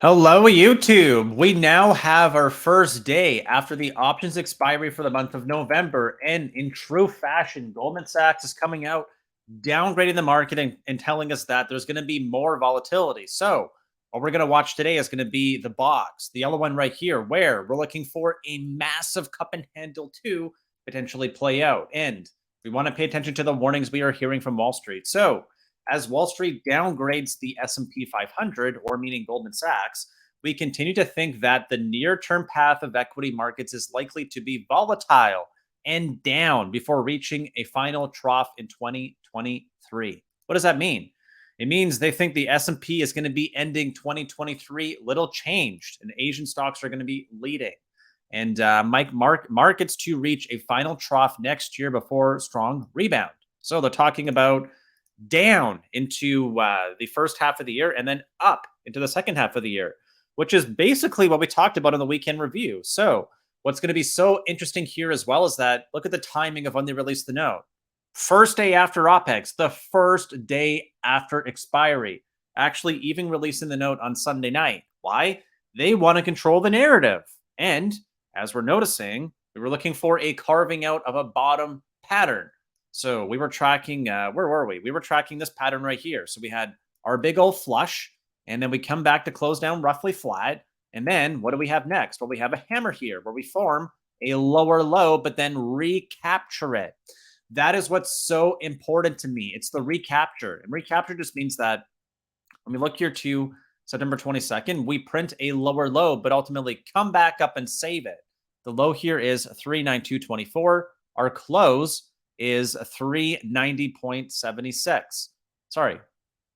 Hello, YouTube. We now have our first day after the options expiry for the month of November. And in true fashion, Goldman Sachs is coming out, downgrading the market and telling us that there's going to be more volatility. So, what we're going to watch today is going to be the box, the yellow one right here, where we're looking for a massive cup and handle to potentially play out. And we want to pay attention to the warnings we are hearing from Wall Street. So, as Wall Street downgrades the S&P 500, or meaning Goldman Sachs, we continue to think that the near-term path of equity markets is likely to be volatile and down before reaching a final trough in 2023. What does that mean? It means they think the S&P is going to be ending 2023 little changed, and Asian stocks are going to be leading. And markets to reach a final trough next year before strong rebound. So they're talking about down into the first half of the year and then up into the second half of the year, which is basically what we talked about in the weekend review. So, what's going to be so interesting here as well is that look at the timing of when they released the note. First day after OPEX, the first day after expiry, actually even releasing the note on Sunday night. Why? They want to control the narrative. And as we're noticing, we were looking for a carving out of a bottom pattern. So we were tracking, where were we? We were tracking this pattern right here. So we had our big old flush, and then we come back to close down roughly flat. And then what do we have next? Well, we have a hammer here where we form a lower low, but then recapture it. That is what's so important to me. It's the recapture. And recapture just means that when we look here to September 22nd, we print a lower low, but ultimately come back up and save it. The low here is 392.24. Our close is 390.76. Sorry,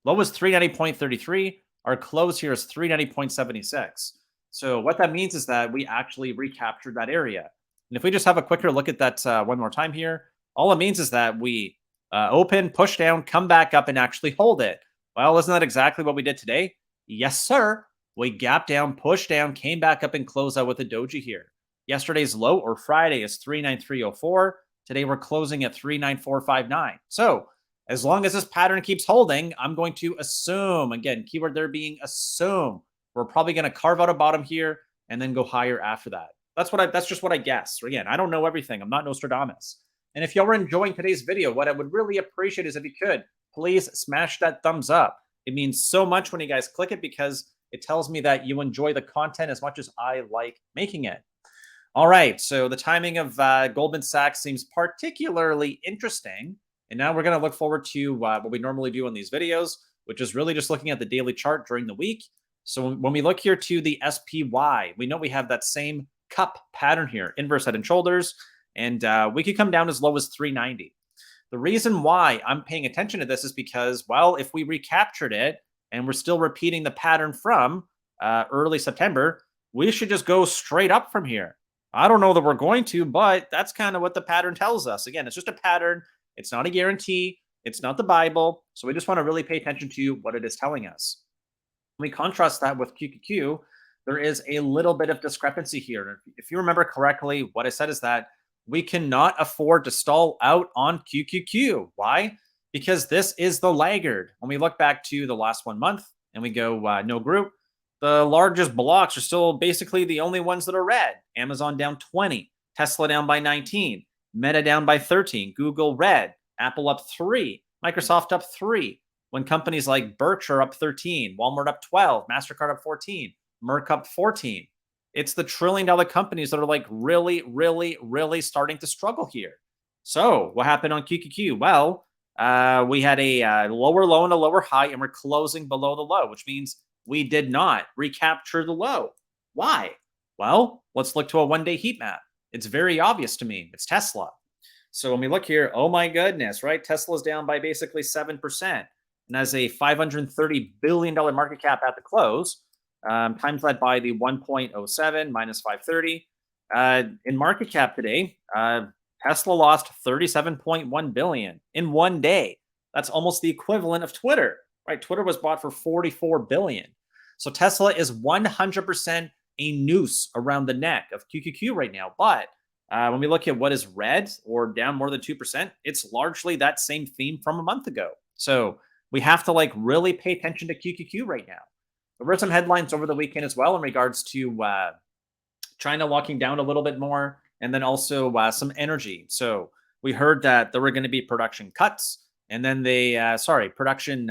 low is 390.33. Our close here is 390.76. So what that means is that we actually recaptured that area. And if we just have a quicker look at that one more time here, all it means is that we open, push down, come back up, and actually hold it. Well, isn't that exactly what we did today? Yes, sir. We gap down, push down, came back up, and close out with a doji here. Yesterday's low, or Friday, is 393.04. Today, we're closing at 39459. So as long as this pattern keeps holding, I'm going to assume, again, keyword there being assume, we're probably going to carve out a bottom here and then go higher after that. That's just what I guess. Again, I don't know everything. I'm not Nostradamus. And if y'all were enjoying today's video, what I would really appreciate is if you could, please smash that thumbs up. It means so much when you guys click it because it tells me that you enjoy the content as much as I like making it. All right, so the timing of Goldman Sachs seems particularly interesting. And now we're going to look forward to what we normally do in these videos, which is really just looking at the daily chart during the week. So when we look here to the SPY, we know we have that same cup pattern here, inverse head and shoulders, and we could come down as low as 390. The reason why I'm paying attention to this is because, well, if we recaptured it and we're still repeating the pattern from early September, we should just go straight up from here. I don't know that we're going to, but that's kind of what the pattern tells us. Again, it's just a pattern. It's not a guarantee. It's not the Bible. So we just want to really pay attention to what it is telling us. When we contrast that with QQQ, there is a little bit of discrepancy here. If you remember correctly, what I said is that we cannot afford to stall out on QQQ. Why? Because this is the laggard. When we look back to the last 1 month and we go no group, the largest blocks are still basically the only ones that are red. Amazon down 20, Tesla down by 19, Meta down by 13, Google red, Apple up 3, Microsoft up 3. When companies like Birch are up 13, Walmart up 12, MasterCard up 14, Merck up 14. It's the trillion-dollar companies that are like really, really, really starting to struggle here. So what happened on QQQ? Well, we had a lower low and a lower high, and we're closing below the low, which means we did not recapture the low. Why? Well, let's look to a one-day heat map. It's very obvious to me. It's Tesla. So when we look here, oh my goodness, right? Tesla's down by basically 7%. And as a $530 billion market cap at the close, times that by the 1.07 minus 530. In market cap today, Tesla lost 37.1 billion in 1 day. That's almost the equivalent of Twitter, right? Twitter was bought for 44 billion. So Tesla is 100% a noose around the neck of QQQ right now. But when we look at what is red or down more than 2%, it's largely that same theme from a month ago. So we have to like really pay attention to QQQ right now. There were some headlines over the weekend as well in regards to China locking down a little bit more, and then also some energy. So we heard that there were going to be production cuts, and then production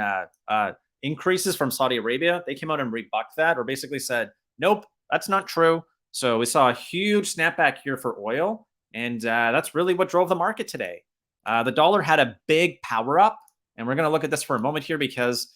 increases from Saudi Arabia. They came out and rebucked that, or basically said, nope, that's not true. So we saw a huge snapback here for oil, and that's really what drove the market today. The dollar had a big power up, and we're going to look at this for a moment here because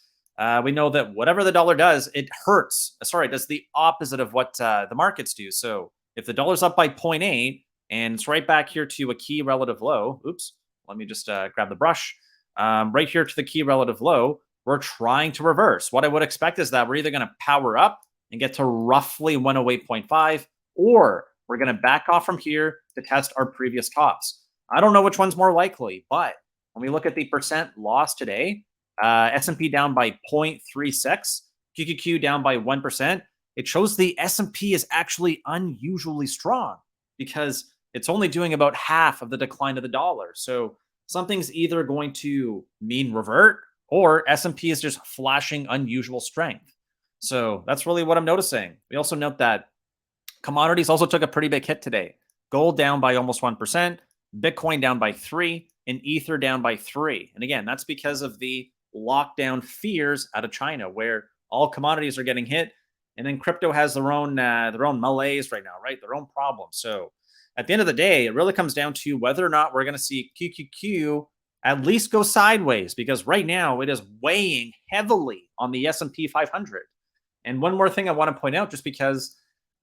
we know that whatever the dollar does, it hurts. Sorry, it does the opposite of what the markets do. So if the dollar's up by 0.8 and it's right back here to a key relative low, oops, let me just grab the brush. Right here to the key relative low, we're trying to reverse. What I would expect is that we're either going to power up and get to roughly 108.5, or we're going to back off from here to test our previous tops. I don't know which one's more likely, but when we look at the percent loss today, S&P down by 0.36, QQQ down by 1%. It shows the S&P is actually unusually strong because it's only doing about half of the decline of the dollar. So something's either going to mean revert, or S&P is just flashing unusual strength. So that's really what I'm noticing. We also note that commodities also took a pretty big hit today. Gold down by almost 1%, Bitcoin down by 3%, and Ether down by 3%. And again, that's because of the lockdown fears out of China, where all commodities are getting hit, and then crypto has their own malaise right now, right? Their own problems. So at the end of the day, it really comes down to whether or not we're going to see QQQ at least go sideways, because right now it is weighing heavily on the SP 500. And one more thing I want to point out, just because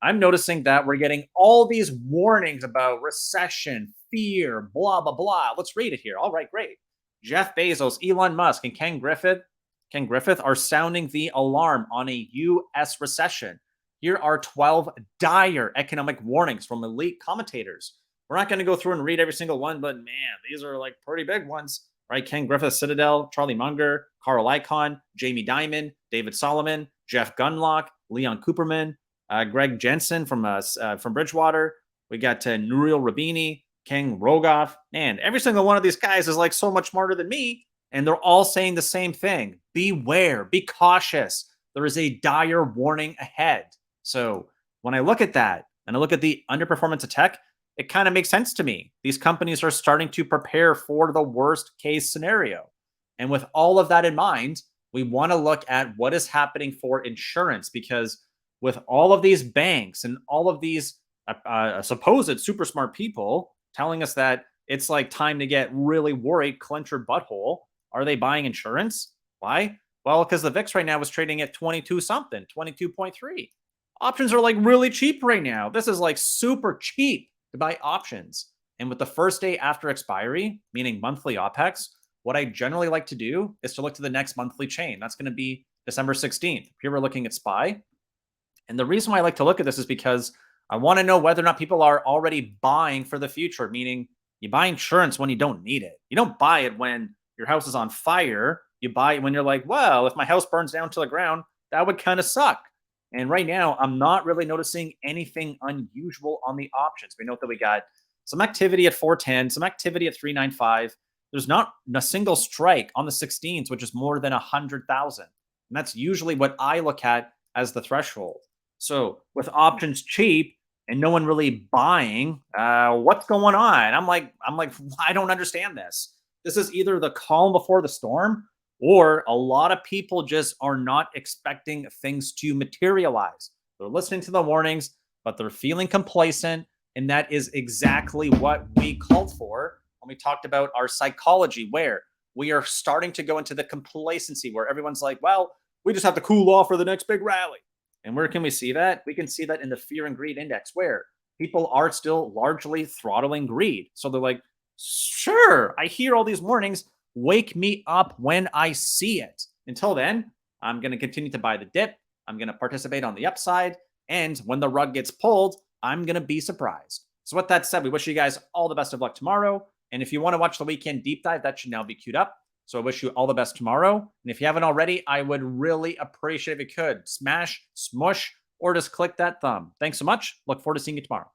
I'm noticing that we're getting all these warnings about recession, fear, blah, blah, blah. Let's read it here. All right, great. Jeff Bezos, Elon Musk, and Ken Griffith are sounding the alarm on a U.S. recession. Here are 12 dire economic warnings from elite commentators. We're not going to go through and read every single one, but man, these are like pretty big ones, right? Ken Griffith, Citadel, Charlie Munger, Carl Icahn, Jamie Dimon, David Solomon, Jeff Gundlach, Leon Cooperman, Greg Jensen from Bridgewater. We got Nouriel Roubini, Ken Rogoff, and every single one of these guys is like so much smarter than me, and they're all saying the same thing. Beware, be cautious. There is a dire warning ahead. So when I look at that, and I look at the underperformance of tech, it kind of makes sense to me. These companies are starting to prepare for the worst case scenario. And with all of that in mind, we want to look at what is happening for insurance, because with all of these banks and all of these supposed super smart people telling us that it's like time to get really worried, clench your butthole, are they buying insurance? Why? Well, because the VIX right now is trading at 22 something, 22.3. Options are like really cheap right now. This is like super cheap to buy options. And with the first day after expiry, meaning monthly OPEX, what I generally like to do is to look to the next monthly chain. That's going to be December 16th. Here we're looking at SPY. And the reason why I like to look at this is because I want to know whether or not people are already buying for the future, meaning you buy insurance when you don't need it. You don't buy it when your house is on fire. You buy it when you're like, well, if my house burns down to the ground, that would kind of suck. And right now, I'm not really noticing anything unusual on the options. We note that we got some activity at 410, some activity at 395. There's not a single strike on the 16s, which is more than 100,000. And that's usually what I look at as the threshold. So with options cheap and no one really buying, what's going on? I'm like, I don't understand this. This is either the calm before the storm, or a lot of people just are not expecting things to materialize. They're listening to the warnings, but they're feeling complacent. And that is exactly what we called for when we talked about our psychology, where we are starting to go into the complacency where everyone's like, well, we just have to cool off for the next big rally. And where can we see that? We can see that in the fear and greed index, where people are still largely throttling greed. So they're like, sure, I hear all these warnings. Wake me up when I see it. Until then, I'm going to continue to buy the dip. I'm going to participate on the upside. And when the rug gets pulled, I'm going to be surprised. So with that said, we wish you guys all the best of luck tomorrow. And if you want to watch the weekend deep dive, that should now be queued up. So I wish you all the best tomorrow. And if you haven't already, I would really appreciate if you could smash, smush, or just click that thumb. Thanks so much. Look forward to seeing you tomorrow.